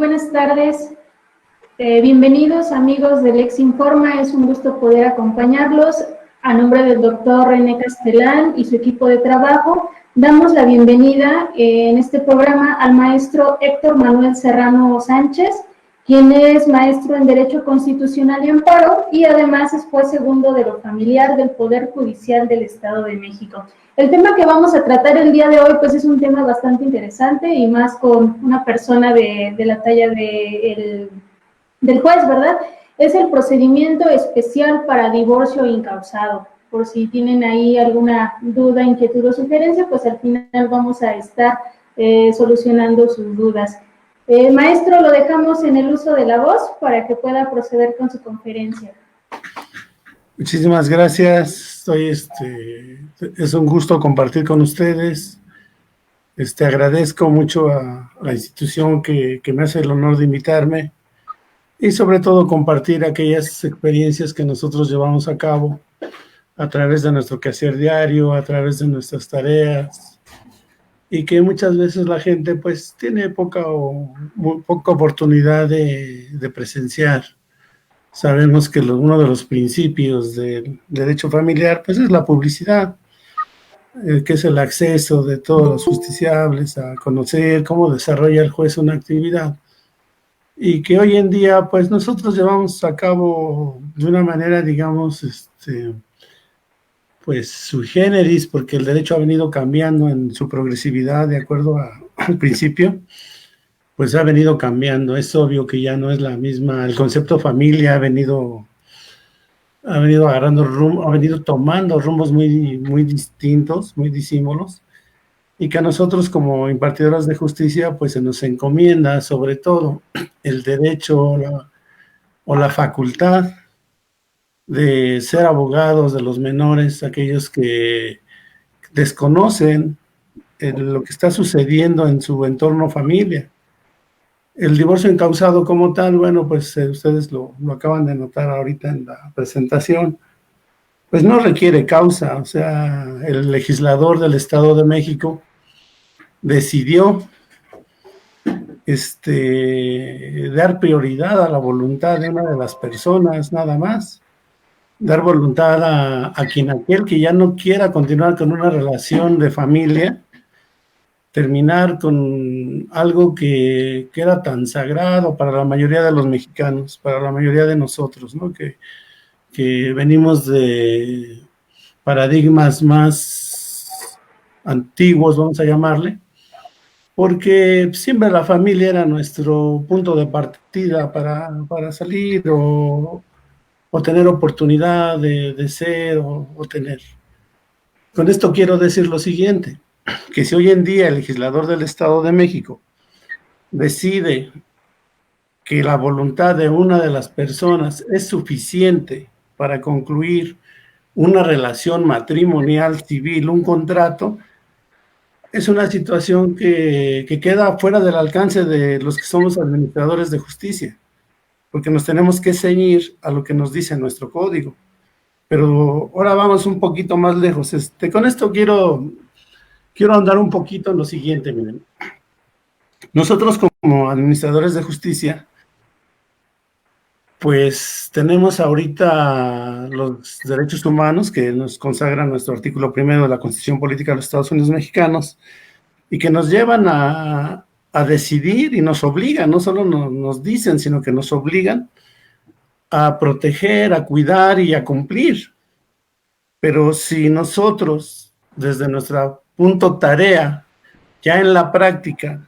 buenas tardes. Bienvenidos amigos del Ex Informa, es un gusto poder acompañarlos. A nombre del doctor René Castelán y su equipo de trabajo, damos la bienvenida en este programa al maestro Héctor Manuel Serrano Sánchez, quien es maestro en Derecho Constitucional y Amparo y además es juez segundo de lo familiar del Poder Judicial del Estado de México. El tema que vamos a tratar el día de hoy pues es un tema bastante interesante y más con una persona de la talla del juez, ¿verdad? Es el procedimiento especial para divorcio incausado. Por si tienen ahí alguna duda, inquietud o sugerencia, pues al final vamos a estar solucionando sus dudas. Maestro, lo dejamos en el uso de la voz para que pueda proceder con su conferencia. Muchísimas gracias. Es un gusto compartir con ustedes. Agradezco mucho a la institución que me hace el honor de invitarme y sobre todo compartir aquellas experiencias que nosotros llevamos a cabo a través de nuestro quehacer diario, a través de nuestras tareas, y que muchas veces la gente pues tiene poca oportunidad de presenciar. Sabemos que uno de los principios del derecho familiar pues es la publicidad, que es el acceso de todos los justiciables a conocer cómo desarrolla el juez una actividad, y que hoy en día pues nosotros llevamos a cabo de una manera, digamos, pues sui generis, porque el derecho ha venido cambiando en su progresividad de acuerdo al principio, pues ha venido cambiando. Es obvio que ya no es la misma, el concepto familia ha venido agarrando rumbo, ha venido tomando rumbos muy distintos, muy disímbolos, y que a nosotros como impartidores de justicia pues se nos encomienda sobre todo el derecho o la facultad de ser abogados de los menores, aquellos que desconocen lo que está sucediendo en su entorno familia. El divorcio incausado como tal, bueno, pues ustedes lo acaban de notar ahorita en la presentación, pues no requiere causa. O sea, el legislador del Estado de México decidió dar prioridad a la voluntad de una de las personas, nada más. Dar voluntad a aquel que ya no quiera continuar con una relación de familia, terminar con algo que era tan sagrado para la mayoría de los mexicanos, para la mayoría de nosotros, ¿no? Que venimos de paradigmas más antiguos, vamos a llamarle, porque siempre la familia era nuestro punto de partida para salir o tener oportunidad de ser o tener. Con esto quiero decir lo siguiente, que si hoy en día el legislador del Estado de México decide que la voluntad de una de las personas es suficiente para concluir una relación matrimonial civil, un contrato, es una situación que queda fuera del alcance de los que somos administradores de justicia, porque nos tenemos que ceñir a lo que nos dice nuestro código. Pero ahora vamos un poquito más lejos. Con esto quiero ahondar un poquito en lo siguiente, miren. Nosotros como administradores de justicia, pues tenemos ahorita los derechos humanos que nos consagran nuestro artículo 1 de la Constitución Política de los Estados Unidos Mexicanos y que nos llevan a decidir y nos obligan, no solo nos dicen, sino que nos obligan a proteger, a cuidar y a cumplir. Pero si nosotros, desde nuestra punto tarea, ya en la práctica,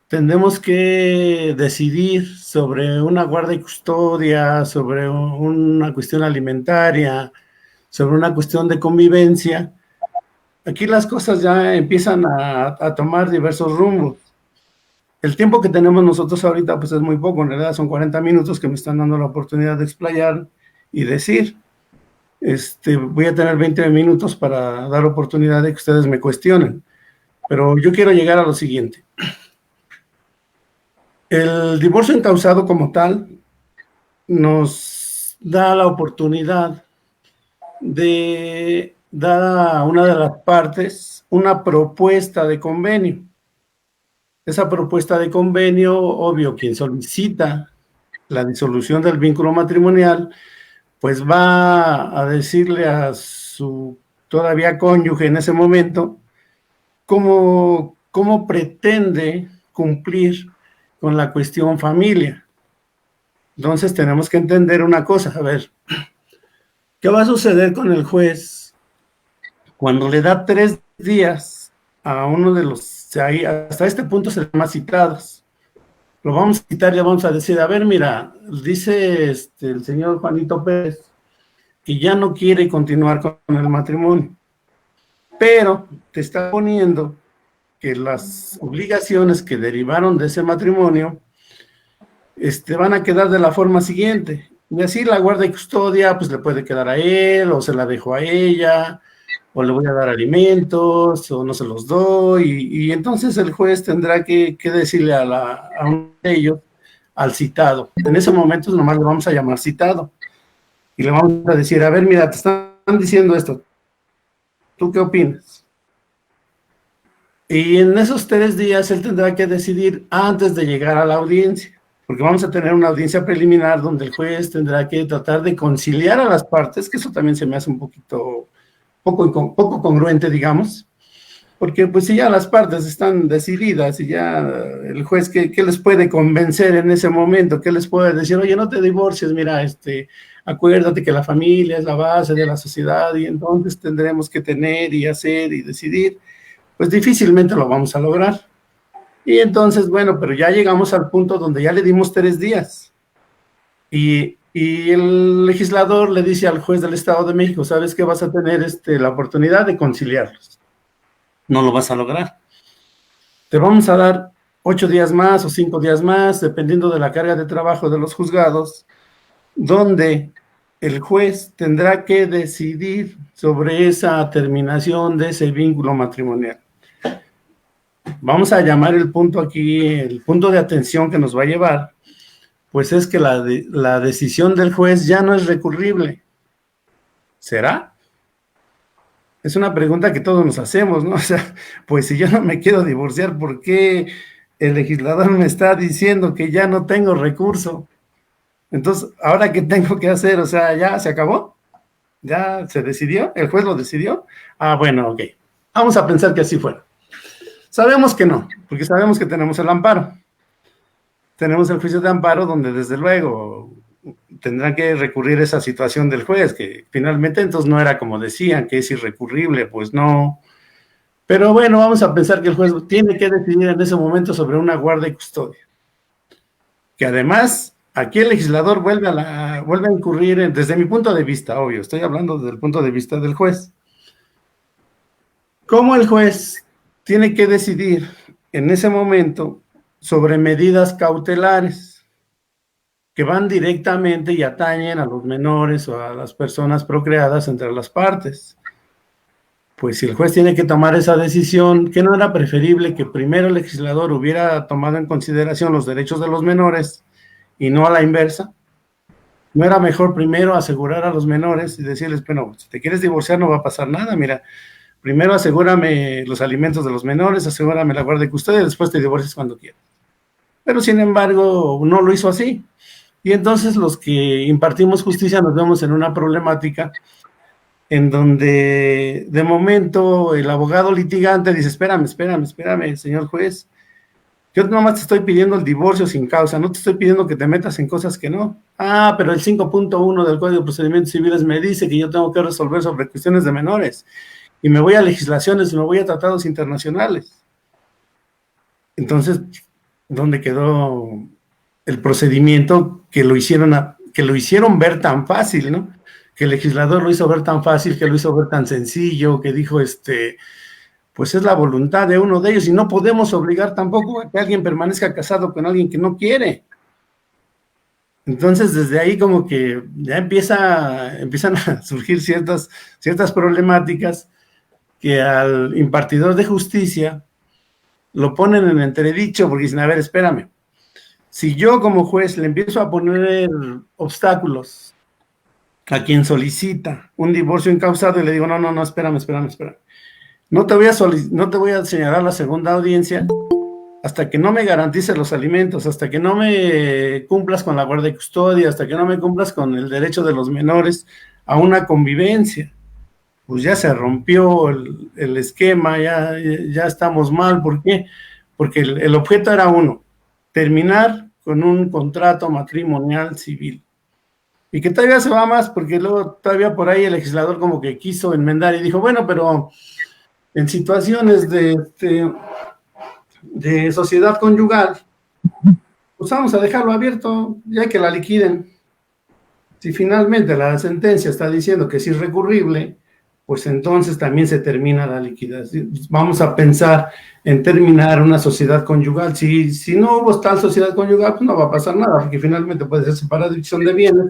tenemos que decidir sobre una guarda y custodia, sobre una cuestión alimentaria, sobre una cuestión de convivencia, aquí las cosas ya empiezan a tomar diversos rumbos. El tiempo que tenemos nosotros ahorita pues es muy poco, en realidad son 40 minutos que me están dando la oportunidad de explayar y decir. Voy a tener 20 minutos para dar oportunidad de que ustedes me cuestionen, pero yo quiero llegar a lo siguiente. El divorcio incausado como tal nos da la oportunidad de dar a una de las partes una propuesta de convenio. esa propuesta de convenio, obvio, quien solicita la disolución del vínculo matrimonial, pues va a decirle a su todavía cónyuge en ese momento cómo pretende cumplir con la cuestión familia. Entonces tenemos que entender una cosa, a ver, ¿qué va a suceder con el juez cuando le da 3 días a uno de los, hasta este punto se llama citados? Lo vamos a citar y le vamos a decir, a ver, mira, dice el señor Juanito Pérez que ya no quiere continuar con el matrimonio, pero te está poniendo que las obligaciones que derivaron de ese matrimonio van a quedar de la forma siguiente. Y así la guarda y custodia, pues le puede quedar a él, o se la dejo a ella, o le voy a dar alimentos, o no se los doy, y entonces el juez tendrá que decirle a uno de ellos, al citado. En ese momento nomás le vamos a llamar citado, y le vamos a decir, a ver, mira, te están diciendo esto, ¿tú qué opinas? Y en esos 3 días él tendrá que decidir antes de llegar a la audiencia, porque vamos a tener una audiencia preliminar donde el juez tendrá que tratar de conciliar a las partes, que eso también se me hace un poco congruente, digamos, porque pues si ya las partes están decididas y ya el juez, ¿qué les puede convencer en ese momento? ¿Qué les puede decir? Oye, no te divorcies, mira, acuérdate que la familia es la base de la sociedad y entonces tendremos que tener y hacer y decidir. Pues difícilmente lo vamos a lograr. Y entonces, bueno, pero ya llegamos al punto donde ya le dimos 3 días. Y el legislador le dice al juez del Estado de México, ¿sabes qué? Vas a tener la oportunidad de conciliarlos. No lo vas a lograr. Te vamos a dar 8 días más o 5 días más, dependiendo de la carga de trabajo de los juzgados, donde el juez tendrá que decidir sobre esa terminación de ese vínculo matrimonial. Vamos a llamar el punto aquí, el punto de atención que nos va a llevar, pues es que la decisión del juez ya no es recurrible. ¿Será? Es una pregunta que todos nos hacemos, ¿no? O sea, pues si yo no me quiero divorciar, ¿por qué el legislador me está diciendo que ya no tengo recurso? Entonces, ¿ahora qué tengo que hacer? O sea, ¿ya se acabó? ¿Ya se decidió? ¿El juez lo decidió? Ah, bueno, ok. Vamos a pensar que así fuera. Sabemos que no, porque sabemos que tenemos el amparo. Tenemos el juicio de amparo donde desde luego tendrán que recurrir a esa situación del juez, que finalmente entonces no era como decían, que es irrecurrible, pues no. Pero bueno, vamos a pensar que el juez tiene que decidir en ese momento sobre una guarda y custodia. Que además, aquí el legislador vuelve a incurrir, desde mi punto de vista, obvio, estoy hablando desde el punto de vista del juez. ¿Cómo el juez tiene que decidir en ese momento sobre medidas cautelares que van directamente y atañen a los menores o a las personas procreadas entre las partes? Pues si el juez tiene que tomar esa decisión, ¿qué no era preferible que primero el legislador hubiera tomado en consideración los derechos de los menores y no a la inversa? ¿No era mejor primero asegurar a los menores y decirles, bueno, si te quieres divorciar no va a pasar nada, mira, primero asegúrame los alimentos de los menores, asegúrame la guardia y custodia y después te divorcias cuando quieras? Pero sin embargo no lo hizo así. Y entonces los que impartimos justicia nos vemos en una problemática en donde de momento el abogado litigante dice, espérame, señor juez, yo nomás te estoy pidiendo el divorcio sin causa, no te estoy pidiendo que te metas en cosas que no. Ah, pero el 5.1 del Código de Procedimientos Civiles me dice que yo tengo que resolver sobre cuestiones de menores, y me voy a legislaciones y me voy a tratados internacionales. Entonces, ¿dónde quedó el procedimiento que lo hicieron ver tan fácil, ¿no? Que el legislador lo hizo ver tan fácil, que lo hizo ver tan sencillo, que dijo, pues es la voluntad de uno de ellos y no podemos obligar tampoco a que alguien permanezca casado con alguien que no quiere. Entonces, desde ahí como que ya empiezan a surgir ciertas problemáticas que al impartidor de justicia lo ponen en entredicho porque dicen, a ver, espérame, si yo como juez le empiezo a poner obstáculos a quien solicita un divorcio incausado y le digo, no, espérame. No te voy a señalar la segunda audiencia hasta que no me garantices los alimentos, hasta que no me cumplas con la guardia y custodia, hasta que no me cumplas con el derecho de los menores a una convivencia. Pues ya se rompió el esquema, ya estamos mal. ¿Por qué? Porque el objeto era uno, terminar con un contrato matrimonial civil. Y que todavía se va más, porque luego todavía por ahí el legislador como que quiso enmendar y dijo, bueno, pero en situaciones de sociedad conyugal, pues vamos a dejarlo abierto, ya que la liquiden. Si finalmente la sentencia está diciendo que es irrecurrible, pues entonces también se termina la liquidación. Vamos a pensar en terminar una sociedad conyugal. Si no hubo tal sociedad conyugal, pues no va a pasar nada, porque finalmente puede ser separada división de bienes,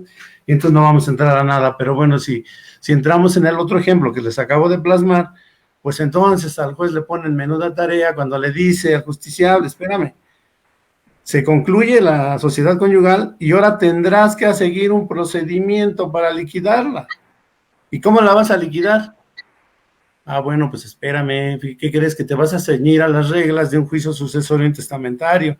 y entonces no vamos a entrar a nada. Pero bueno, si entramos en el otro ejemplo que les acabo de plasmar, pues entonces al juez le ponen menuda tarea cuando le dice al justiciable, espérame, se concluye la sociedad conyugal y ahora tendrás que seguir un procedimiento para liquidarla. ¿Y cómo la vas a liquidar? Ah, bueno, pues espérame, ¿qué crees? Que te vas a ceñir a las reglas de un juicio sucesorio en testamentario.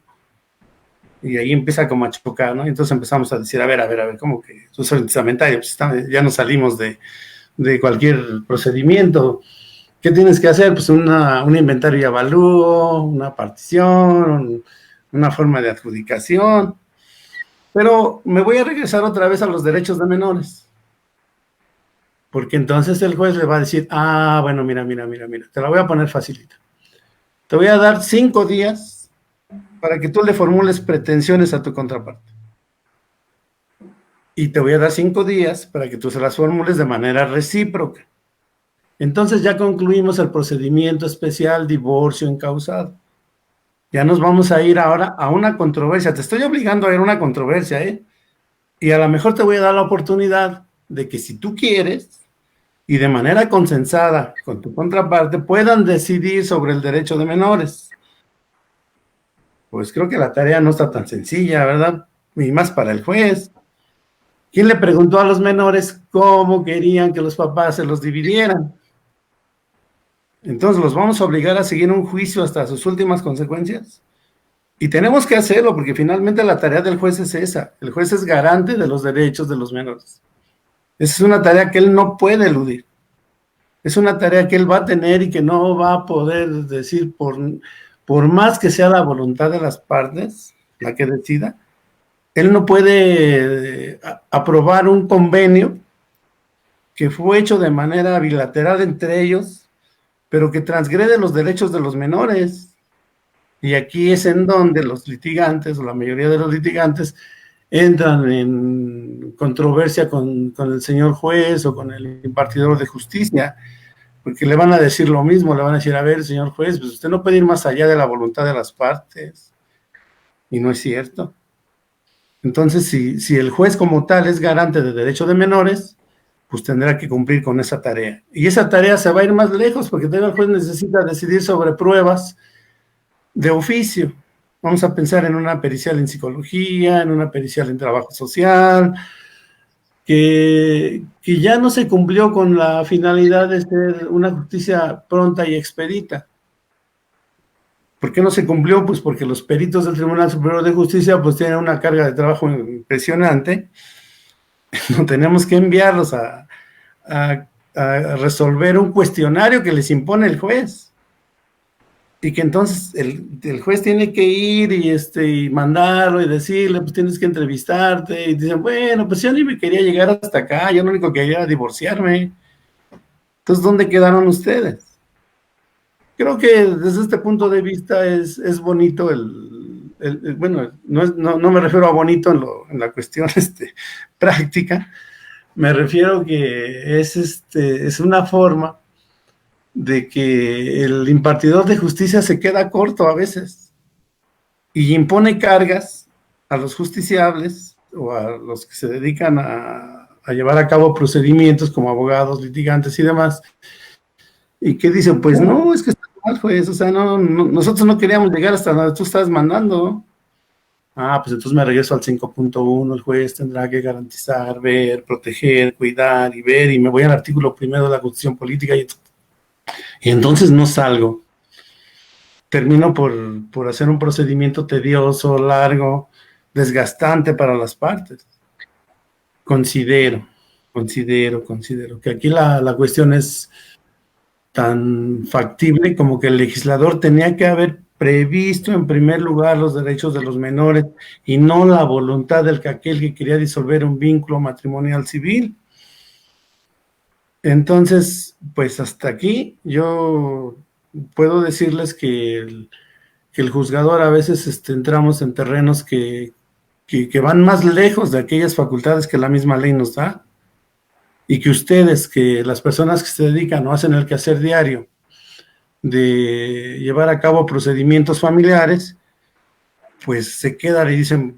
Y ahí empieza como a chocar, ¿no? Entonces empezamos a decir, a ver, ¿cómo que sucesorio testamentario? Pues ya no salimos de cualquier procedimiento. ¿Qué tienes que hacer? Pues un inventario y avalúo, una partición, una forma de adjudicación. Pero me voy a regresar otra vez a los derechos de menores. Porque entonces el juez le va a decir, bueno, mira, te la voy a poner facilita. Te voy a dar 5 días para que tú le formules pretensiones a tu contraparte. Y te voy a dar 5 días para que tú se las formules de manera recíproca. Entonces ya concluimos el procedimiento especial divorcio encausado. Ya nos vamos a ir ahora a una controversia. Te estoy obligando a ir a una controversia, ¿eh? Y a lo mejor te voy a dar la oportunidad de que si tú quieres y de manera consensada con tu contraparte puedan decidir sobre el derecho de menores. Pues creo que la tarea no está tan sencilla, ¿verdad? Y más para el juez. ¿Quién le preguntó a los menores cómo querían que los papás se los dividieran? Entonces, ¿los vamos a obligar a seguir un juicio hasta sus últimas consecuencias? Y tenemos que hacerlo, porque finalmente la tarea del juez es esa. El juez es garante de los derechos de los menores. Esa es una tarea que él no puede eludir. Es una tarea que él va a tener y que no va a poder decir, por más que sea la voluntad de las partes, la que decida, él no puede aprobar un convenio que fue hecho de manera bilateral entre ellos, pero que transgrede los derechos de los menores. Y aquí es en donde los litigantes, o la mayoría de los litigantes, entran en controversia con el señor juez o con el impartidor de justicia, porque le van a decir lo mismo, le van a decir, a ver, señor juez, pues usted no puede ir más allá de la voluntad de las partes, y no es cierto. Entonces, si el juez como tal es garante de derecho de menores, pues tendrá que cumplir con esa tarea. Y esa tarea se va a ir más lejos, porque todavía el juez necesita decidir sobre pruebas de oficio. Vamos a pensar en una pericial en psicología, en una pericial en trabajo social, que ya no se cumplió con la finalidad de ser una justicia pronta y expedita. ¿Por qué no se cumplió? Pues porque los peritos del Tribunal Superior de Justicia pues tienen una carga de trabajo impresionante. No tenemos que enviarlos a resolver un cuestionario que les impone el juez. Y que entonces el juez tiene que ir y mandarlo y decirle, pues tienes que entrevistarte. Y dicen, bueno, pues yo ni me quería llegar hasta acá, yo lo único que quería era divorciarme. Entonces, ¿dónde quedaron ustedes? Creo que desde este punto de vista es bonito bueno, no me refiero a bonito en la cuestión práctica, me refiero que es una forma de que el impartidor de justicia se queda corto a veces y impone cargas a los justiciables o a los que se dedican a llevar a cabo procedimientos como abogados, litigantes y demás, y que dicen, pues no, es que está mal, juez, o sea, nosotros no queríamos llegar hasta donde tú estás mandando. Pues entonces me regreso al 5.1, el juez tendrá que garantizar, ver, proteger, cuidar y ver, y me voy al artículo 1 de la Constitución Política y entonces no salgo. termino por hacer un procedimiento tedioso, largo, desgastante para las partes. Considero que aquí la cuestión es tan factible como que el legislador tenía que haber previsto en primer lugar los derechos de los menores y no la voluntad del que aquel que quería disolver un vínculo matrimonial civil. Entonces, pues hasta aquí yo puedo decirles que el juzgador a veces entramos en terrenos que van más lejos de aquellas facultades que la misma ley nos da, y que ustedes, que las personas que se dedican o hacen el quehacer diario de llevar a cabo procedimientos familiares, pues se quedan y dicen,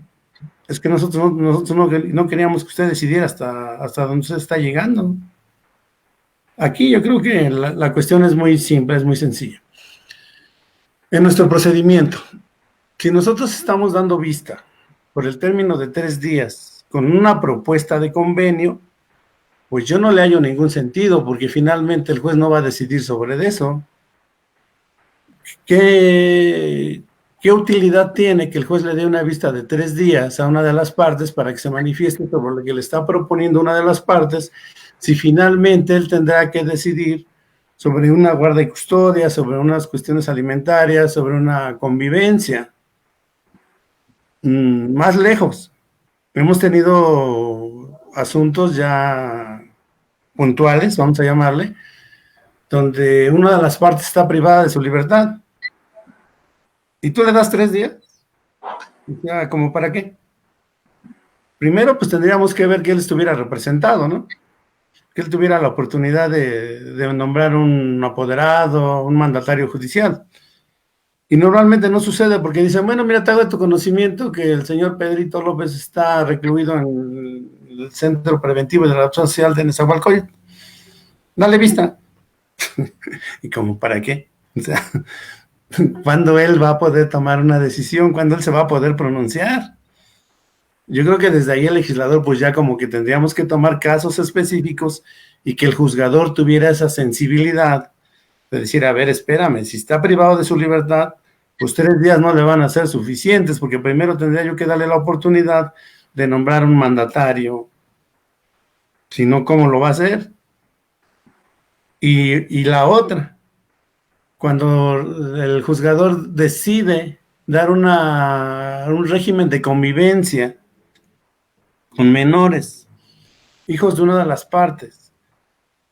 es que nosotros no queríamos que usted decidiera hasta dónde usted está llegando. Aquí yo creo que la cuestión es muy simple, es muy sencilla. En nuestro procedimiento, si nosotros estamos dando vista por el término de 3 días con una propuesta de convenio, pues yo no le hallo ningún sentido, porque finalmente el juez no va a decidir sobre eso. ¿Qué utilidad tiene que el juez le dé una vista de 3 días a una de las partes para que se manifieste sobre lo que le está proponiendo una de las partes, si finalmente él tendrá que decidir sobre una guarda y custodia, sobre unas cuestiones alimentarias, sobre una convivencia? Más lejos. Hemos tenido asuntos ya puntuales, vamos a llamarle, donde una de las partes está privada de su libertad. ¿Y tú le das 3 días? Ya, ¿como para qué? Primero, pues tendríamos que ver que él estuviera representado, ¿no? Que él tuviera la oportunidad de nombrar un apoderado, un mandatario judicial. Y normalmente no sucede porque dicen, bueno, mira, te hago de tu conocimiento que el señor Pedrito López está recluido en el Centro Preventivo de la Adopción Social de Nezahualcóyotl. Dale vista. ¿Y como para qué? O sea, ¿cuándo él va a poder tomar una decisión? ¿Cuándo él se va a poder pronunciar? Yo creo que desde ahí el legislador, pues ya como que tendríamos que tomar casos específicos y que el juzgador tuviera esa sensibilidad de decir, a ver, espérame, si está privado de su libertad, pues 3 días no le van a ser suficientes, porque primero tendría yo que darle la oportunidad de nombrar un mandatario. Si no, ¿cómo lo va a hacer? Y la otra, cuando el juzgador decide dar un régimen de convivencia con menores, hijos de una de las partes,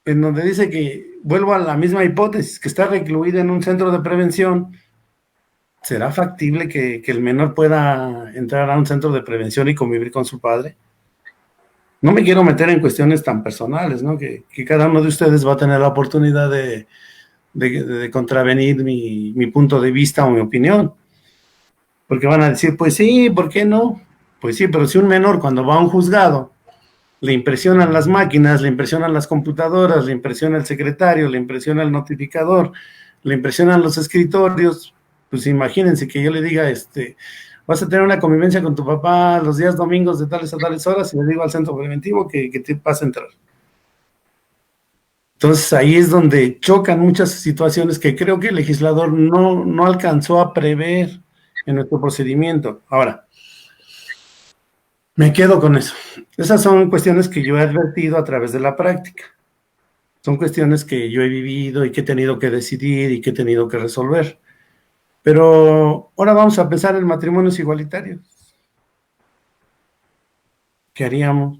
en donde dice que, vuelvo a la misma hipótesis, que está recluido en un centro de prevención, ¿será factible que el menor pueda entrar a un centro de prevención y convivir con su padre? No me quiero meter en cuestiones tan personales, ¿no? Que cada uno de ustedes va a tener la oportunidad de contravenir mi punto de vista o mi opinión. Porque van a decir, pues sí, ¿por qué no? Pues sí, pero si un menor cuando va a un juzgado le impresionan las máquinas, le impresionan las computadoras, le impresiona el secretario, le impresiona el notificador, le impresionan los escritorios, pues imagínense que yo le diga, vas a tener una convivencia con tu papá los días domingos de tales a tales horas y le digo al centro preventivo que te vas a entrar. Entonces ahí es donde chocan muchas situaciones que creo que el legislador no alcanzó a prever en nuestro procedimiento. Ahora, me quedo con eso. Esas son cuestiones que yo he advertido a través de la práctica. Son cuestiones que yo he vivido y que he tenido que decidir y que he tenido que resolver. Pero ahora vamos a pensar en matrimonios igualitarios. ¿Qué haríamos?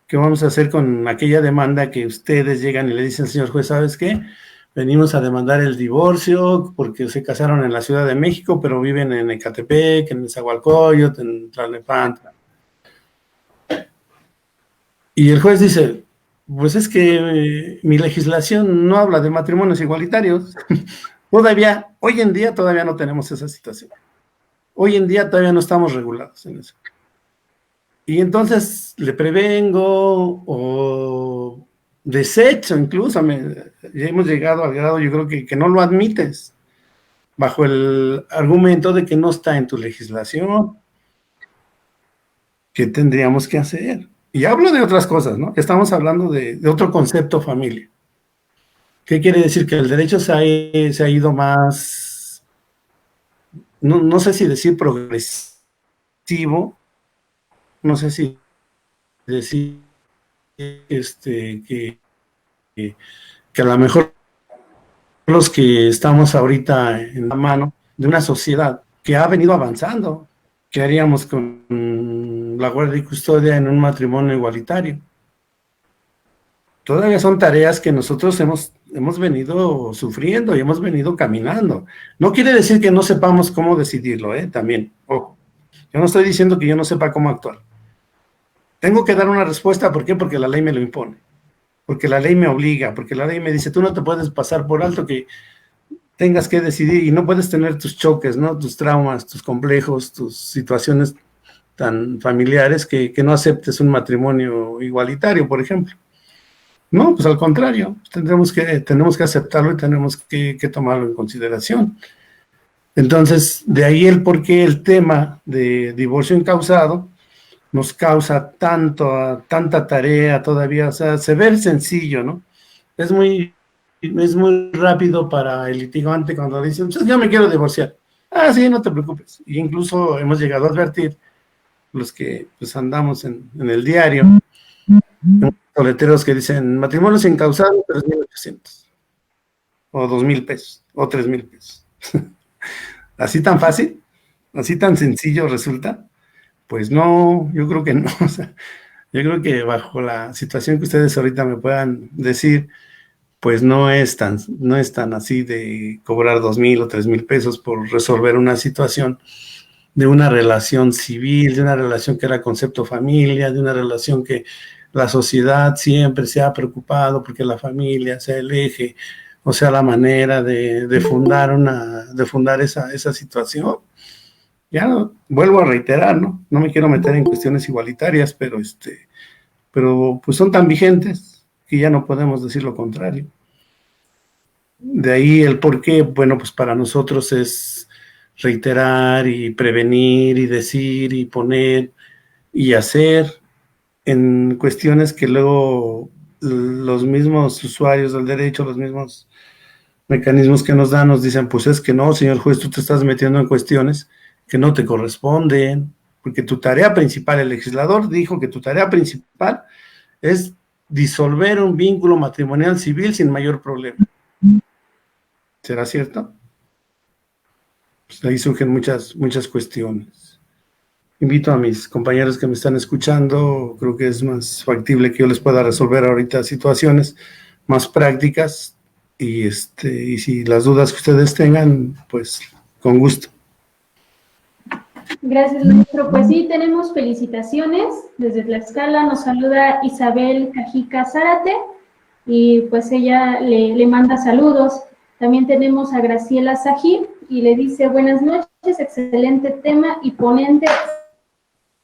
¿Qué vamos a hacer con aquella demanda que ustedes llegan y le dicen, señor juez, ¿sabes qué? Venimos a demandar el divorcio porque se casaron en la Ciudad de México, pero viven en Ecatepec, en Nezahualcóyotl, en Tlalnepantla. Y el juez dice, pues es que mi legislación no habla de matrimonios igualitarios. Todavía, hoy en día todavía no tenemos esa situación. Hoy en día todavía no estamos regulados en eso. Y entonces le prevengo o desecho incluso, ya hemos llegado al grado, yo creo que no lo admites, bajo el argumento de que no está en tu legislación. ¿Qué tendríamos que hacer? Y hablo de otras cosas, ¿no? Estamos hablando de otro concepto familia. ¿Qué quiere decir? Que el derecho se ha ido más no sé si decir progresivo, no sé si decir que a lo mejor los que estamos ahorita en la mano de una sociedad que ha venido avanzando. ¿Qué haríamos con la guardia y custodia en un matrimonio igualitario? Todavía son tareas que nosotros hemos venido sufriendo y hemos venido caminando. No quiere decir que no sepamos cómo decidirlo, también. Ojo, yo no estoy diciendo que yo no sepa cómo actuar. Tengo que dar una respuesta, ¿por qué? Porque la ley me lo impone, porque la ley me obliga, porque la ley me dice, tú no te puedes pasar por alto que tengas que decidir y no puedes tener tus choques, ¿no? Tus traumas, tus complejos, tus situaciones tan familiares que no aceptes un matrimonio igualitario, por ejemplo. No, pues al contrario, tenemos que aceptarlo y tenemos que tomarlo en consideración. Entonces, de ahí el por qué el tema de divorcio encausado nos causa tanta tarea todavía. O sea, se ve sencillo, ¿no? Es muy rápido para el litigante cuando le dicen, yo me quiero divorciar. Ah, sí, no te preocupes. Y incluso hemos llegado a advertir, los que pues andamos en el diario, letreros que dicen, matrimonios encausados, 3,800, o 2,000 pesos, o 3,000 pesos. ¿Así tan fácil? ¿Así tan sencillo resulta? Pues no, yo creo que no. O sea, yo creo que bajo la situación que ustedes ahorita me puedan decir, pues no es tan así de cobrar 2,000 o 3,000 pesos por resolver una situación de una relación civil, de una relación que era concepto familia, de una relación que la sociedad siempre se ha preocupado porque la familia sea el eje, o sea, la manera de fundar esa situación. Ya vuelvo a reiterar, ¿no? No me quiero meter en cuestiones igualitarias, pero pues son tan vigentes que ya no podemos decir lo contrario. De ahí el por qué, bueno, pues para nosotros es reiterar y prevenir y decir y poner y hacer en cuestiones que luego los mismos usuarios del derecho, los mismos mecanismos que nos dan, nos dicen, pues es que no, señor juez, tú te estás metiendo en cuestiones que no te corresponden, porque tu tarea principal, el legislador dijo que tu tarea principal es disolver un vínculo matrimonial civil sin mayor problema. ¿Será cierto? Pues ahí surgen muchas cuestiones. Invito a mis compañeros que me están escuchando, creo que es más factible que yo les pueda resolver ahorita situaciones más prácticas y si las dudas que ustedes tengan, pues con gusto. Gracias, maestro. Pues sí, tenemos felicitaciones. Desde Tlaxcala nos saluda Isabel Cajica Zárate y pues ella le manda saludos. También tenemos a Graciela Sajir y le dice, buenas noches, excelente tema y ponente.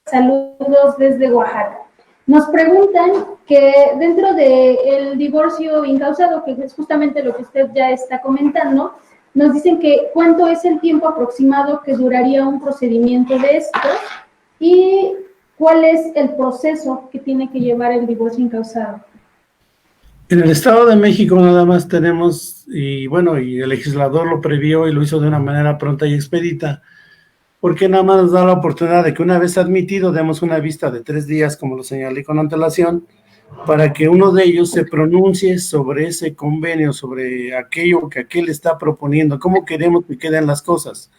Saludos desde Oaxaca. Nos preguntan que dentro del divorcio incausado, que es justamente lo que usted ya está comentando, nos dicen que cuánto es el tiempo aproximado que duraría un procedimiento de estos y cuál es el proceso que tiene que llevar el divorcio incausado. En el Estado de México nada más tenemos, y el legislador lo previó y lo hizo de una manera pronta y expedita, porque nada más nos da la oportunidad de que una vez admitido demos una vista de 3 días, como lo señalé con antelación, para que uno de ellos se pronuncie sobre ese convenio, sobre aquello que aquel está proponiendo, cómo queremos que queden las cosas.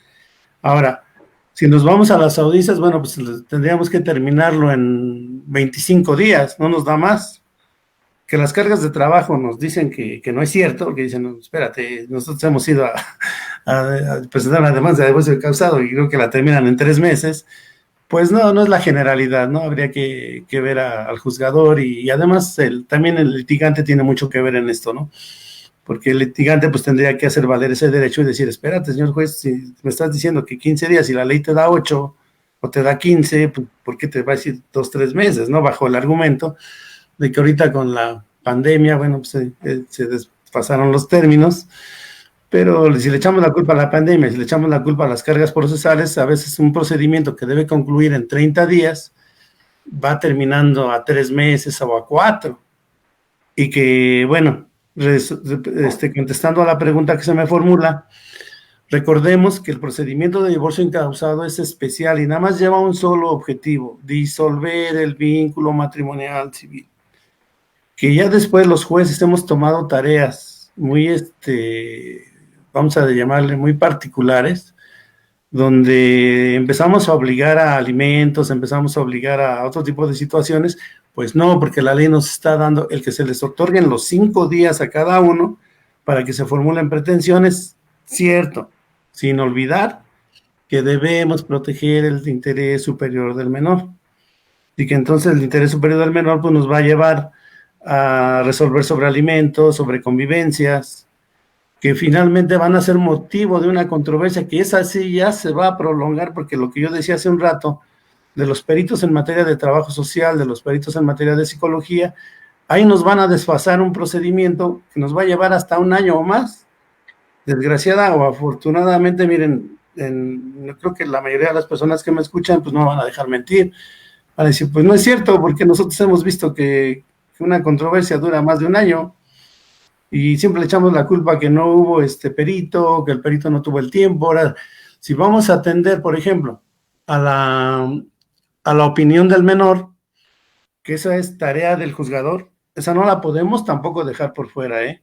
Ahora, si nos vamos a las audiencias, pues tendríamos que terminarlo en 25 días, no nos da más. Que las cargas de trabajo nos dicen que no es cierto, que dicen, no, espérate, nosotros hemos ido a presentar una demanda de divorcio causado y creo que la terminan en 3 meses, pues no es la generalidad, ¿no? Habría que ver al juzgador y además también el litigante tiene mucho que ver en esto, ¿no? Porque el litigante pues tendría que hacer valer ese derecho y decir, espérate, señor juez, si me estás diciendo que 15 días y la ley te da 8 o te da 15, pues, ¿por qué te va a decir 2, 3 meses, ¿no? Bajo el argumento de que ahorita con la pandemia, pues se desfasaron los términos, pero si le echamos la culpa a la pandemia, si le echamos la culpa a las cargas procesales, a veces un procedimiento que debe concluir en 30 días va terminando a 3 meses o a 4, y que, contestando a la pregunta que se me formula, Recordemos que el procedimiento de divorcio encausado es especial y nada más lleva un solo objetivo: disolver el vínculo matrimonial civil. Que ya después los jueces hemos tomado tareas muy, vamos a llamarle muy particulares, donde empezamos a obligar a alimentos, empezamos a obligar a otro tipo de situaciones. Pues no, porque la ley nos está dando el que se les otorguen los 5 días a cada uno para que se formulen pretensiones, cierto, sin olvidar que debemos proteger el interés superior del menor, y que entonces el interés superior del menor pues nos va a llevar a resolver sobre alimentos, sobre convivencias, que finalmente van a ser motivo de una controversia que esa sí ya se va a prolongar, porque lo que yo decía hace un rato, de los peritos en materia de trabajo social, de los peritos en materia de psicología, ahí nos van a desfasar un procedimiento que nos va a llevar hasta un año o más. Desgraciada o afortunadamente, miren, yo creo que la mayoría de las personas que me escuchan pues no van a dejar mentir, van a decir, pues no es cierto, porque nosotros hemos visto que una controversia dura más de un año, y siempre le echamos la culpa que no hubo perito, que el perito no tuvo el tiempo. Ahora, si vamos a atender, por ejemplo, a la opinión del menor, que esa es tarea del juzgador, esa no la podemos tampoco dejar por fuera, ¿eh?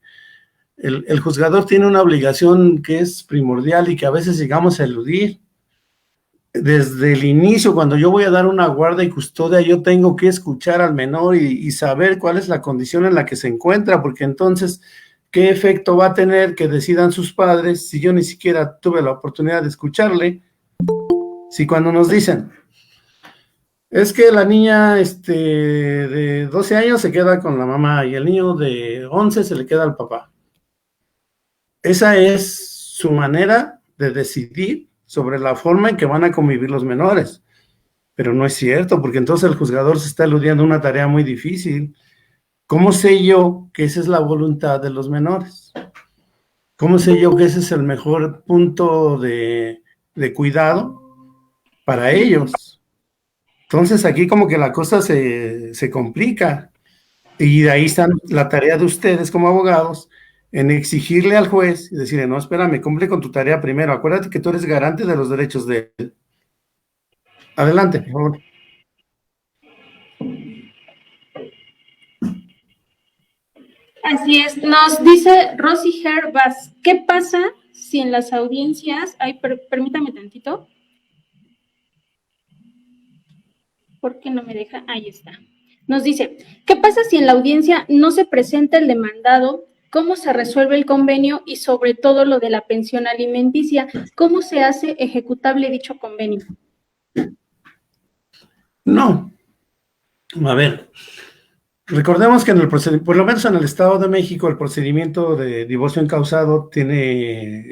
El juzgador tiene una obligación que es primordial y que a veces llegamos a eludir. Desde el inicio, cuando yo voy a dar una guarda y custodia, yo tengo que escuchar al menor y saber cuál es la condición en la que se encuentra, porque entonces, ¿qué efecto va a tener que decidan sus padres si yo ni siquiera tuve la oportunidad de escucharle? Si cuando nos dicen, es que la niña de 12 años se queda con la mamá y el niño de 11 se le queda al papá. Esa es su manera de decidir sobre la forma en que van a convivir los menores. Pero no es cierto, porque entonces el juzgador se está eludiendo una tarea muy difícil. ¿Cómo sé yo que esa es la voluntad de los menores? ¿Cómo sé yo que ese es el mejor punto de cuidado para ellos? Entonces aquí como que la cosa se complica. Y de ahí está la tarea de ustedes como abogados, en exigirle al juez y decirle, no, espérame, cumple con tu tarea primero, acuérdate que tú eres garante de los derechos de él. Adelante, por favor. Así es, nos dice Rosy Herbas, ¿qué pasa si en las audiencias, permítame tantito, ¿por qué no me deja? Ahí está. Nos dice, ¿qué pasa si en la audiencia no se presenta el demandado? ¿Cómo se resuelve el convenio? Y sobre todo lo de la pensión alimenticia, ¿cómo se hace ejecutable dicho convenio? No. A ver, recordemos que en el procedimiento, por lo menos en el Estado de México, el procedimiento de divorcio encausado tiene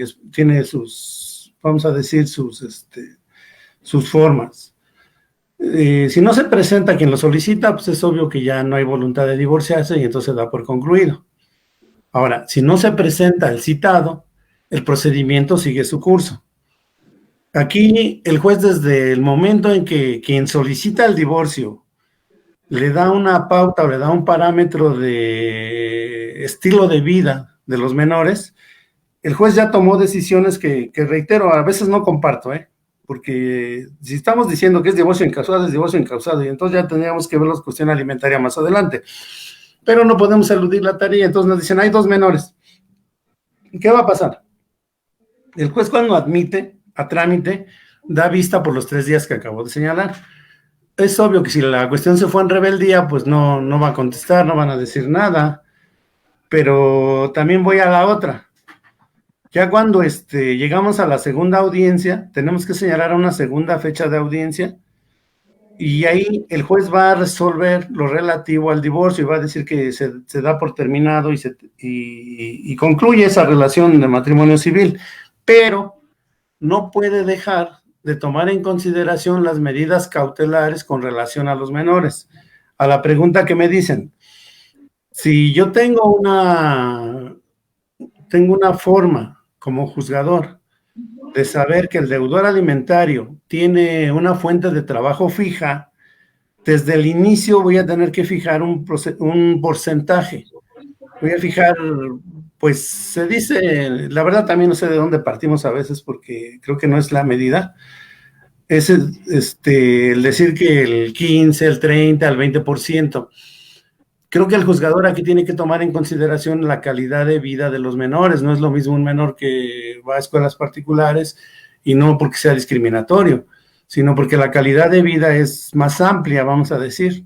sus, vamos a decir, sus formas. Si no se presenta quien lo solicita, pues es obvio que ya no hay voluntad de divorciarse y entonces da por concluido. Ahora, si no se presenta el citado, el procedimiento sigue su curso. Aquí el juez, desde el momento en que quien solicita el divorcio le da una pauta o le da un parámetro de estilo de vida de los menores, el juez ya tomó decisiones que reitero, a veces no comparto, porque si estamos diciendo que es divorcio encausado, es divorcio encausado, y entonces ya tendríamos que ver la cuestión alimentaria más adelante. Pero no podemos eludir la tarea, entonces nos dicen, hay 2 menores. ¿Qué va a pasar? El juez, cuando admite a trámite, da vista por los 3 días que acabo de señalar. Es obvio que si la cuestión se fue en rebeldía, pues no va a contestar, no van a decir nada, pero también voy a la otra. Ya cuando llegamos a la segunda audiencia, tenemos que señalar una segunda fecha de audiencia, y ahí el juez va a resolver lo relativo al divorcio y va a decir que se da por terminado y concluye esa relación de matrimonio civil, pero no puede dejar de tomar en consideración las medidas cautelares con relación a los menores. A la pregunta que me dicen, si yo tengo una forma como juzgador de saber que el deudor alimentario tiene una fuente de trabajo fija, desde el inicio voy a tener que fijar un porcentaje. Voy a fijar Pues se dice, la verdad también no sé de dónde partimos a veces porque creo que no es la medida, es el decir que el 15, el 30, el 20%. Creo que el juzgador aquí tiene que tomar en consideración la calidad de vida de los menores. No es lo mismo un menor que va a escuelas particulares y no porque sea discriminatorio, sino porque la calidad de vida es más amplia, vamos a decir.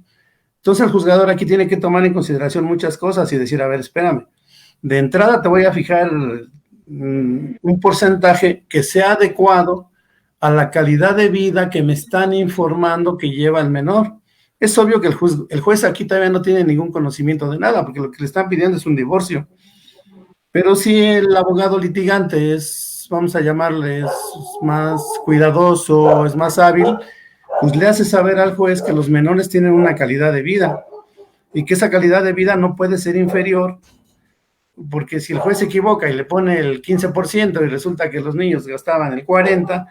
Entonces el juzgador aquí tiene que tomar en consideración muchas cosas y decir, a ver, espérame, de entrada te voy a fijar un porcentaje que sea adecuado a la calidad de vida que me están informando que lleva el menor. Es obvio que el juez aquí todavía no tiene ningún conocimiento de nada, porque lo que le están pidiendo es un divorcio. Pero si el abogado litigante es, vamos a llamarle, es más cuidadoso, es más hábil, pues le hace saber al juez que los menores tienen una calidad de vida y que esa calidad de vida no puede ser inferior, porque si el juez se equivoca y le pone el 15% y resulta que los niños gastaban el 40%,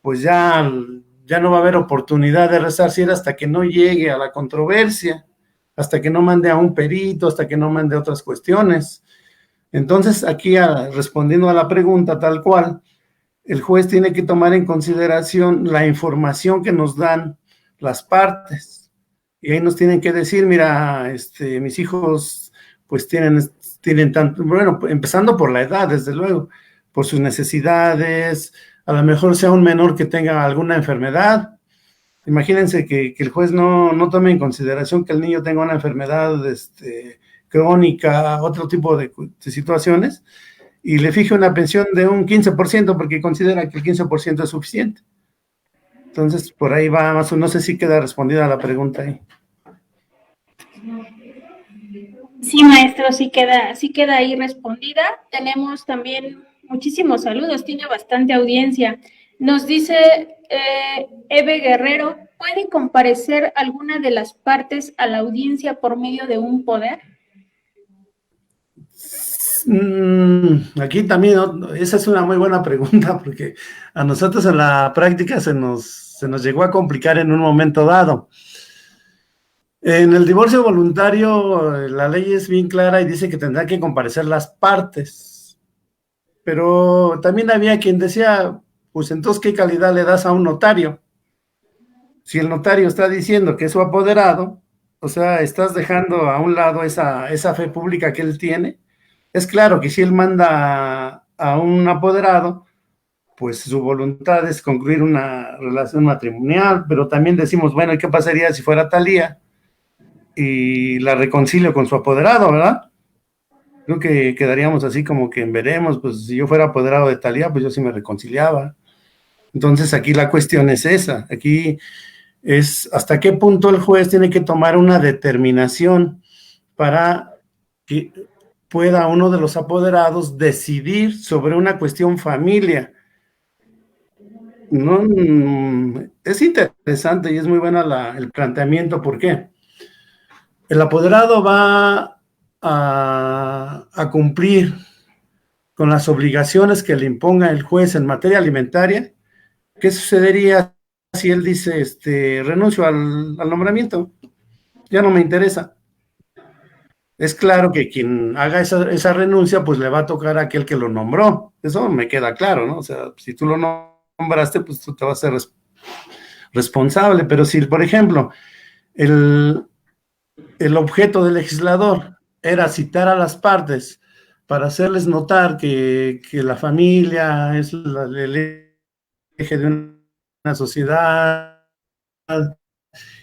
pues ya no va a haber oportunidad de resarcir hasta que no llegue a la controversia, hasta que no mande a un perito, hasta que no mande otras cuestiones. Entonces, aquí respondiendo a la pregunta tal cual, el juez tiene que tomar en consideración la información que nos dan las partes. Y ahí nos tienen que decir, mira, mis hijos pues tienen tanto, bueno, empezando por la edad, desde luego, por sus necesidades, a lo mejor sea un menor que tenga alguna enfermedad. Imagínense que el juez no tome en consideración que el niño tenga una enfermedad crónica, otro tipo de situaciones, y le fije una pensión de un 15% porque considera que el 15% es suficiente. Entonces, por ahí va más o menos, no sé si queda respondida la pregunta ahí. Sí, maestro, sí queda ahí respondida. Tenemos también muchísimos saludos, tiene bastante audiencia. Nos dice Eve Guerrero, ¿puede comparecer alguna de las partes a la audiencia por medio de un poder? Aquí también, esa es una muy buena pregunta, porque a nosotros en la práctica se nos llegó a complicar en un momento dado. En el divorcio voluntario, la ley es bien clara y dice que tendrán que comparecer las partes, pero también había quien decía, pues entonces, ¿qué calidad le das a un notario? Si el notario está diciendo que es su apoderado, o sea, estás dejando a un lado esa fe pública que él tiene. Es claro que si él manda a un apoderado, pues su voluntad es concluir una relación matrimonial, pero también decimos, bueno, ¿y qué pasaría si fuera Talía y la reconcilio con su apoderado, verdad? Creo que quedaríamos así como que en veremos, pues si yo fuera apoderado de Talía, pues yo sí me reconciliaba. Entonces aquí la cuestión es esa, aquí es hasta qué punto el juez tiene que tomar una determinación para que pueda uno de los apoderados decidir sobre una cuestión familia. No, es interesante y es muy buena el planteamiento. ¿Por qué? El apoderado va a cumplir con las obligaciones que le imponga el juez en materia alimentaria. ¿Qué sucedería si él dice, renuncio al nombramiento? Ya no me interesa. Es claro que quien haga esa renuncia, pues le va a tocar a aquel que lo nombró. Eso me queda claro, ¿no? O sea, si tú lo nombraste, pues tú te vas a ser responsable. Pero si, por ejemplo, el objeto del legislador era citar a las partes para hacerles notar que la familia es el eje de una sociedad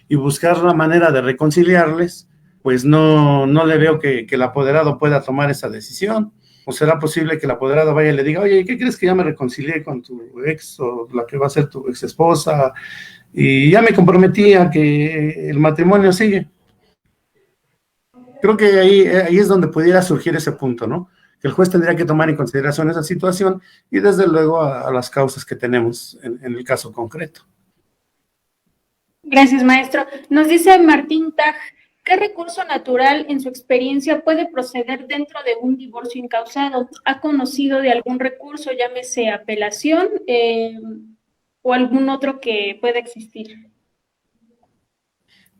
y buscar la manera de reconciliarles, pues no le veo que el apoderado pueda tomar esa decisión. ¿O será posible que el apoderado vaya y le diga, oye, ¿qué crees que ya me reconcilié con tu ex o la que va a ser tu ex esposa? Y ya me comprometí a que el matrimonio sigue. Creo que ahí es donde pudiera surgir ese punto, ¿no? Que el juez tendría que tomar en consideración esa situación y desde luego a las causas que tenemos en el caso concreto. Gracias, maestro. Nos dice Martín Taj, ¿qué recurso natural en su experiencia puede proceder dentro de un divorcio incausado? ¿Ha conocido de algún recurso, llámese apelación o algún otro que pueda existir?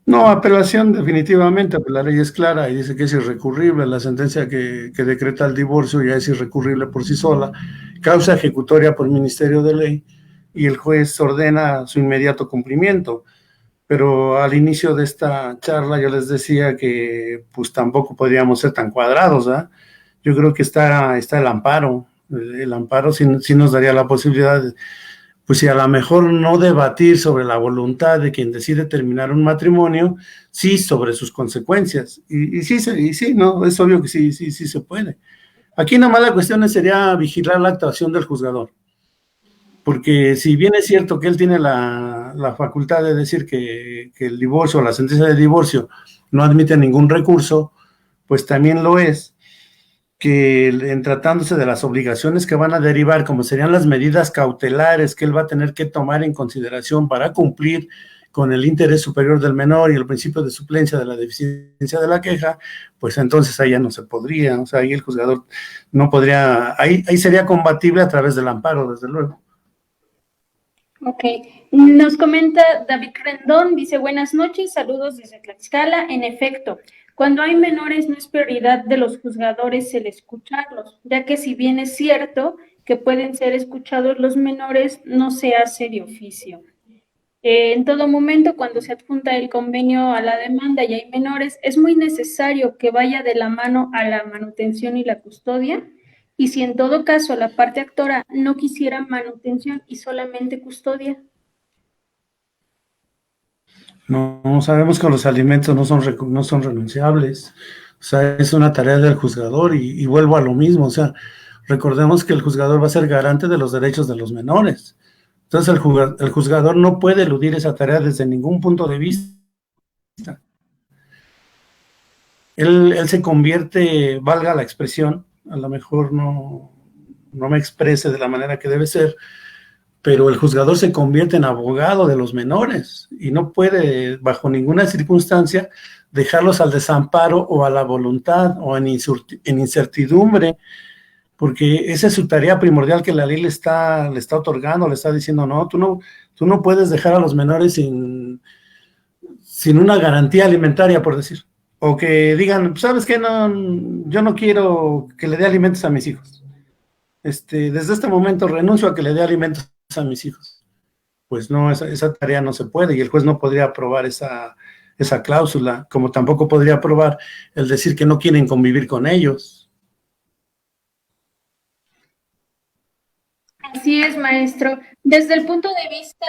No, apelación definitivamente, pues la ley es clara y dice que es irrecurrible, la sentencia que decreta el divorcio ya es irrecurrible por sí sola, causa ejecutoria por Ministerio de Ley y el juez ordena su inmediato cumplimiento. Pero al inicio de esta charla yo les decía que pues tampoco podríamos ser tan cuadrados, ¿verdad? Yo creo que está el amparo. El amparo sí nos daría la posibilidad de, pues si a lo mejor no debatir sobre la voluntad de quien decide terminar un matrimonio, sí sobre sus consecuencias. Y sí, no, es obvio que sí se puede. Aquí nada más la cuestión sería vigilar la actuación del juzgador. Porque si bien es cierto que él tiene la facultad de decir que el divorcio o la sentencia de divorcio no admite ningún recurso, pues también lo es que en tratándose de las obligaciones que van a derivar, como serían las medidas cautelares que él va a tener que tomar en consideración para cumplir con el interés superior del menor y el principio de suplencia de la deficiencia de la queja, pues entonces ahí ya no se podría, o sea, ahí el juzgador no podría, ahí sería combatible a través del amparo, desde luego. Ok, nos comenta David Rendón, dice buenas noches, saludos desde Tlaxcala. En efecto, cuando hay menores no es prioridad de los juzgadores el escucharlos, ya que si bien es cierto que pueden ser escuchados los menores, no se hace de oficio. En todo momento, cuando se adjunta el convenio a la demanda y hay menores, es muy necesario que vaya de la mano a la manutención y la custodia. Y si en todo caso la parte actora no quisiera manutención y solamente custodia. No, sabemos que los alimentos no son renunciables, o sea, es una tarea del juzgador y vuelvo a lo mismo, o sea, recordemos que el juzgador va a ser garante de los derechos de los menores. Entonces el juzgador no puede eludir esa tarea desde ningún punto de vista. Él se convierte, valga la expresión, a lo mejor no me exprese de la manera que debe ser, pero el juzgador se convierte en abogado de los menores y no puede, bajo ninguna circunstancia, dejarlos al desamparo o a la voluntad o en incertidumbre, porque esa es su tarea primordial que la ley le está otorgando, le está diciendo, no, tú no puedes dejar a los menores sin una garantía alimentaria, por decir. O que digan, ¿sabes qué? No, yo no quiero que le dé alimentos a mis hijos. Desde este momento renuncio a que le dé alimentos a mis hijos. Pues no, esa tarea no se puede y el juez no podría aprobar esa cláusula, como tampoco podría aprobar el decir que no quieren convivir con ellos. Así es, maestro. Desde el punto de vista,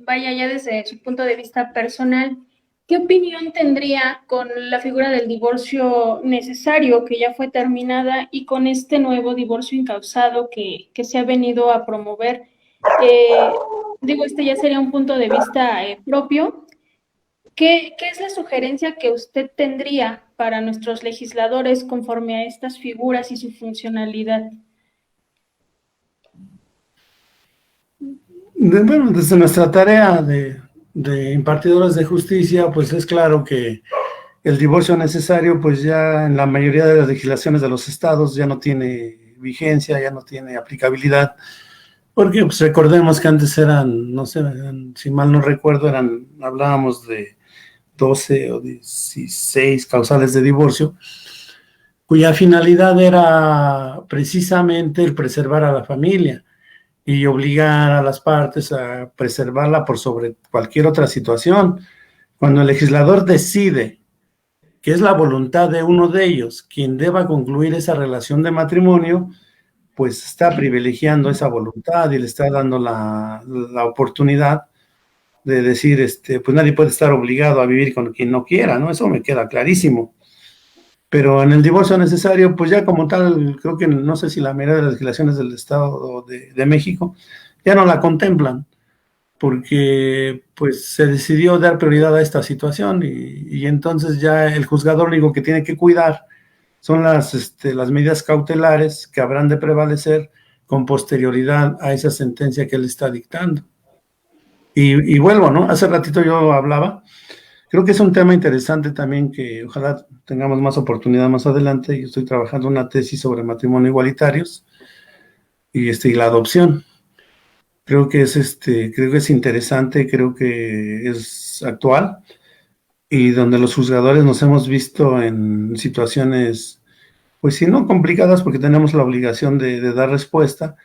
vaya ya desde su punto de vista personal, ¿qué opinión tendría con la figura del divorcio necesario que ya fue terminada y con este nuevo divorcio incausado que se ha venido a promover? Digo, este ya sería un punto de vista propio. ¿Qué es la sugerencia que usted tendría para nuestros legisladores conforme a estas figuras y su funcionalidad? Bueno, desde nuestra tarea de impartidores de justicia, pues es claro que el divorcio necesario, pues ya en la mayoría de las legislaciones de los estados ya no tiene vigencia, ya no tiene aplicabilidad, porque pues recordemos que antes eran, no sé, si mal no recuerdo, hablábamos de 12 o 16 causales de divorcio, cuya finalidad era precisamente el preservar a la familia y obligar a las partes a preservarla por sobre cualquier otra situación. Cuando el legislador decide que es la voluntad de uno de ellos quien deba concluir esa relación de matrimonio, pues está privilegiando esa voluntad y le está dando la oportunidad de decir, pues nadie puede estar obligado a vivir con quien no quiera, ¿no? Eso me queda clarísimo. Pero en el divorcio necesario, pues ya como tal, creo que no sé si la mayoría de las legislaciones del Estado de México ya no la contemplan, porque pues se decidió dar prioridad a esta situación y entonces ya el juzgador único que tiene que cuidar son las medidas cautelares que habrán de prevalecer con posterioridad a esa sentencia que él está dictando. Y vuelvo, ¿no? Hace ratito yo hablaba, creo que es un tema interesante también que ojalá tengamos más oportunidad más adelante. Yo estoy trabajando una tesis sobre matrimonio igualitarios y la adopción. Creo que es interesante, creo que es actual, y donde los juzgadores nos hemos visto en situaciones, pues si no complicadas, porque tenemos la obligación de dar respuesta,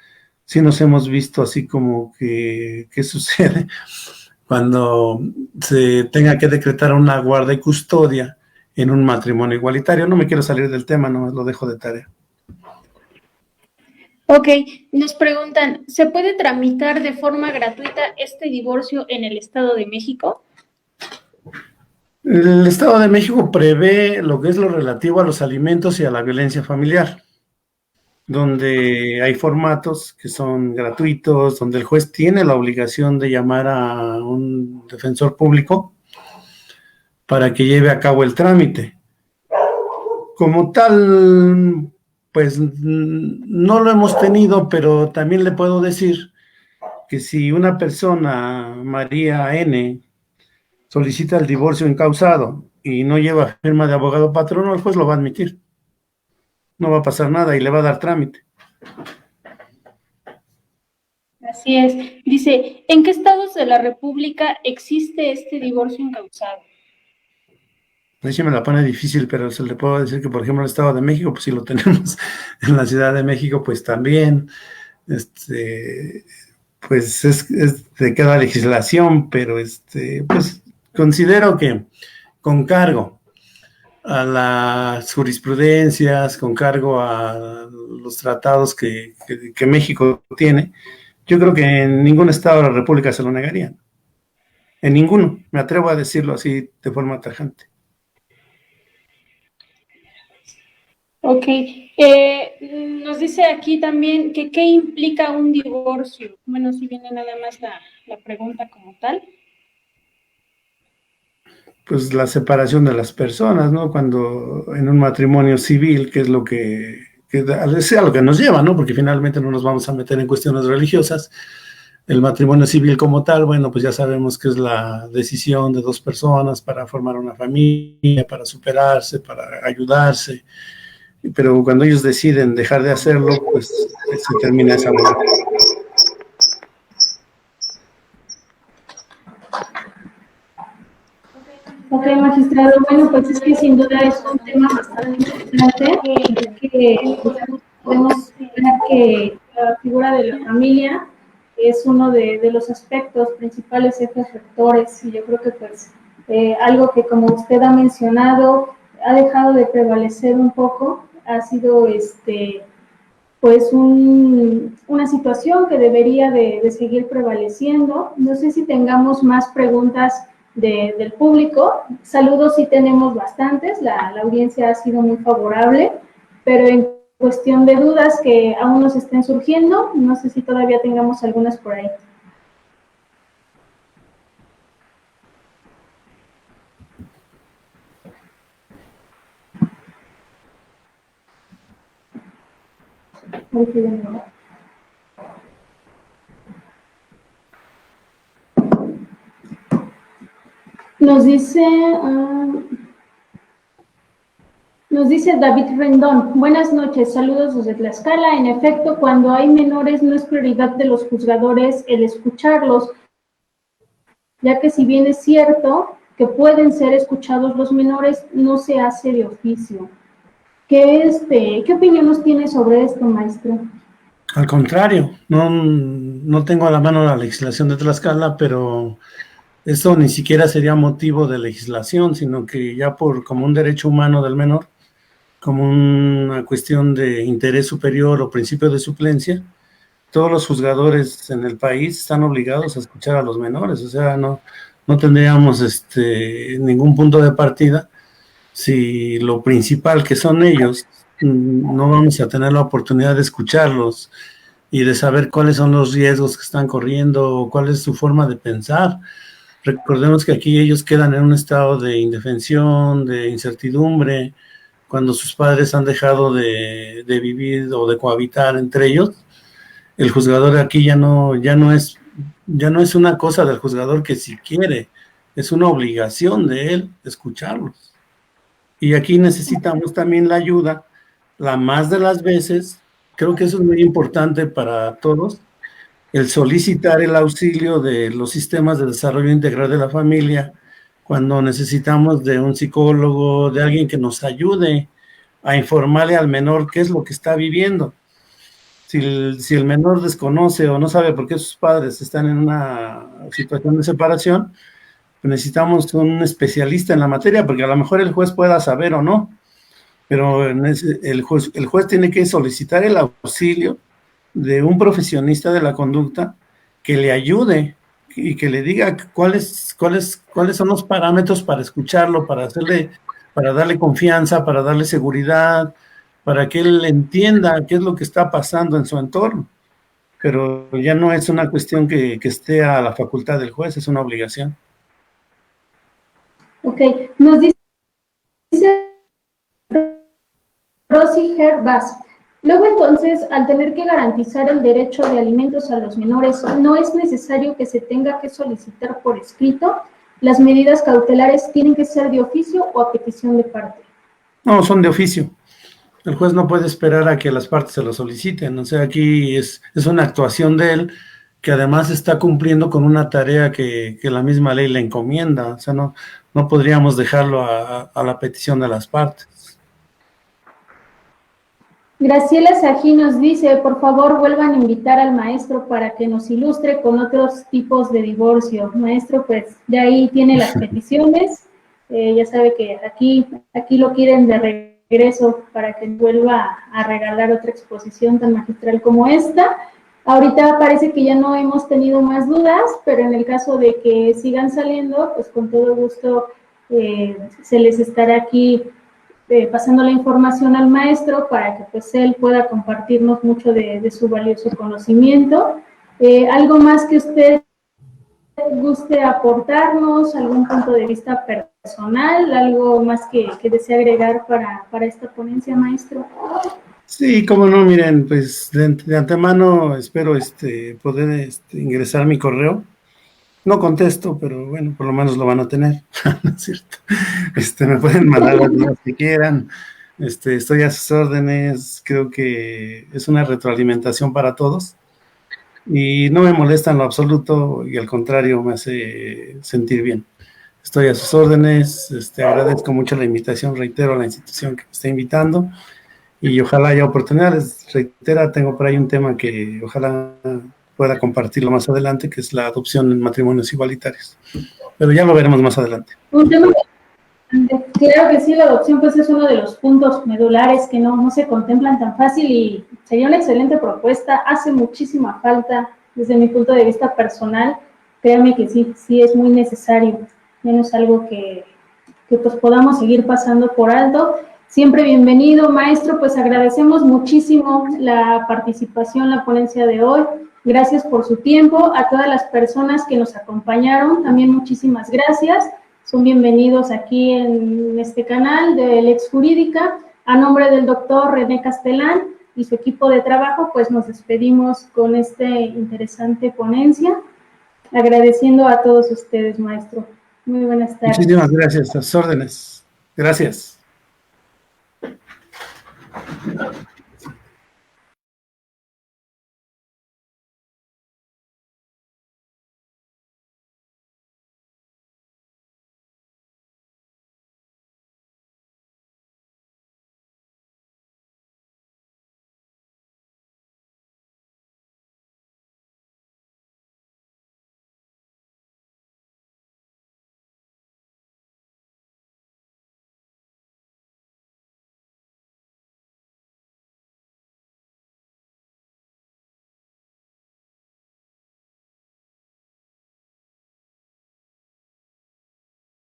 sí nos hemos visto así como que, ¿qué sucede cuando se tenga que decretar una guarda y custodia en un matrimonio igualitario? No me quiero salir del tema, no lo dejo de tarea. Ok, nos preguntan, ¿se puede tramitar de forma gratuita este divorcio en el Estado de México? El Estado de México prevé lo que es lo relativo a los alimentos y a la violencia familiar, donde hay formatos que son gratuitos, donde el juez tiene la obligación de llamar a un defensor público para que lleve a cabo el trámite. Como tal, pues no lo hemos tenido, pero también le puedo decir que si una persona, María N., solicita el divorcio encausado y no lleva firma de abogado patrono, el juez lo va a admitir. No va a pasar nada y le va a dar trámite. Así es. Dice, ¿en qué estados de la República existe este divorcio encausado? Ahí sí me la pone difícil, pero se le puedo decir que, por ejemplo, el Estado de México, pues sí lo tenemos. En la Ciudad de México, pues también. Pues es de cada legislación, pero pues considero que con cargo a las jurisprudencias, con cargo a los tratados que México tiene, yo creo que en ningún estado de la República se lo negarían. En ninguno, me atrevo a decirlo así de forma tajante. Ok, nos dice aquí también que qué implica un divorcio. Bueno, si viene nada más la pregunta como tal. Pues la separación de las personas, ¿no? Cuando en un matrimonio civil, que es lo que sea lo que nos lleva, ¿no? Porque finalmente no nos vamos a meter en cuestiones religiosas. El matrimonio civil como tal, bueno, pues ya sabemos que es la decisión de dos personas para formar una familia, para superarse, para ayudarse. Pero cuando ellos deciden dejar de hacerlo, pues se termina esa boda. Ok, magistrado. Bueno, pues es que sin duda es un tema bastante importante que pues, podemos ver que la figura de la familia es uno de los aspectos principales, ejes rectores, y yo creo que pues algo que, como usted ha mencionado, ha dejado de prevalecer un poco, ha sido pues una situación que debería de seguir prevaleciendo. No sé si tengamos más preguntas del público. Saludos sí tenemos bastantes, la audiencia ha sido muy favorable, pero en cuestión de dudas que aún nos estén surgiendo, no sé si todavía tengamos algunas por ahí. Nos dice David Rendón, buenas noches, saludos desde Tlaxcala. En efecto, cuando hay menores no es prioridad de los juzgadores el escucharlos, ya que si bien es cierto que pueden ser escuchados los menores, no se hace de oficio. ¿Qué opinión nos tiene sobre esto, maestro? Al contrario, no tengo a la mano la legislación de Tlaxcala, pero esto ni siquiera sería motivo de legislación, sino que ya como un derecho humano del menor, como una cuestión de interés superior o principio de suplencia, todos los juzgadores en el país están obligados a escuchar a los menores, o sea, no tendríamos ningún punto de partida si lo principal que son ellos, no vamos a tener la oportunidad de escucharlos y de saber cuáles son los riesgos que están corriendo o cuál es su forma de pensar. Recordemos que aquí ellos quedan en un estado de indefensión, de incertidumbre, cuando sus padres han dejado de vivir o de cohabitar entre ellos. El juzgador aquí ya no es una cosa del juzgador que si quiere, es una obligación de él escucharlos. Y aquí necesitamos también la ayuda, la más de las veces, creo que eso es muy importante para todos, el solicitar el auxilio de los sistemas de desarrollo integral de la familia, cuando necesitamos de un psicólogo, de alguien que nos ayude a informarle al menor qué es lo que está viviendo. Si el menor desconoce o no sabe por qué sus padres están en una situación de separación, pues necesitamos un especialista en la materia, porque a lo mejor el juez pueda saber o no, pero el juez tiene que solicitar el auxilio de un profesionista de la conducta que le ayude y que le diga cuáles son los parámetros para escucharlo, para darle confianza, para darle seguridad, para que él entienda qué es lo que está pasando en su entorno. Pero ya no es una cuestión que esté a la facultad del juez, es una obligación. Ok, nos dice Rosy Herbas. Luego entonces, al tener que garantizar el derecho de alimentos a los menores, ¿no es necesario que se tenga que solicitar por escrito? ¿Las medidas cautelares tienen que ser de oficio o a petición de parte? No, son de oficio. El juez no puede esperar a que las partes se lo soliciten. O sea, aquí es una actuación de él que además está cumpliendo con una tarea que la misma ley le encomienda. O sea, no podríamos dejarlo a la petición de las partes. Graciela Sají nos dice, por favor, vuelvan a invitar al maestro para que nos ilustre con otros tipos de divorcio. Maestro, pues, de ahí tiene las peticiones. Ya sabe que aquí lo quieren de regreso para que vuelva a regalar otra exposición tan magistral como esta. Ahorita parece que ya no hemos tenido más dudas, pero en el caso de que sigan saliendo, pues con todo gusto se les estará aquí pasando la información al maestro para que pues él pueda compartirnos mucho de su valioso conocimiento. ¿Algo más que usted guste aportarnos, algún punto de vista personal, algo más que desee agregar para esta ponencia, maestro? Sí, cómo no, miren, pues de antemano espero poder ingresar mi correo. No contesto, pero bueno, por lo menos lo van a tener, ¿no es cierto? Me pueden mandar las dudas que quieran. Estoy a sus órdenes, creo que es una retroalimentación para todos y no me molesta en lo absoluto y al contrario me hace sentir bien. Estoy a sus órdenes, agradezco mucho la invitación, reitero a la institución que me está invitando y ojalá haya oportunidades. Reitera, tengo por ahí un tema que ojalá pueda compartirlo más adelante, que es la adopción en matrimonios igualitarios. Pero ya lo veremos más adelante. Un tema claro que sí, la adopción pues es uno de los puntos medulares que no se contemplan tan fácil y sería una excelente propuesta, hace muchísima falta desde mi punto de vista personal, créanme que sí es muy necesario, menos algo que pues podamos seguir pasando por alto. Siempre bienvenido, maestro, pues agradecemos muchísimo la participación, la ponencia de hoy, gracias por su tiempo, a todas las personas que nos acompañaron, también muchísimas gracias. Son bienvenidos aquí en este canal de Lex Jurídica. A nombre del doctor René Castelán y su equipo de trabajo, pues nos despedimos con esta interesante ponencia, agradeciendo a todos ustedes, maestro. Muy buenas tardes. Muchísimas gracias, a sus órdenes. Gracias.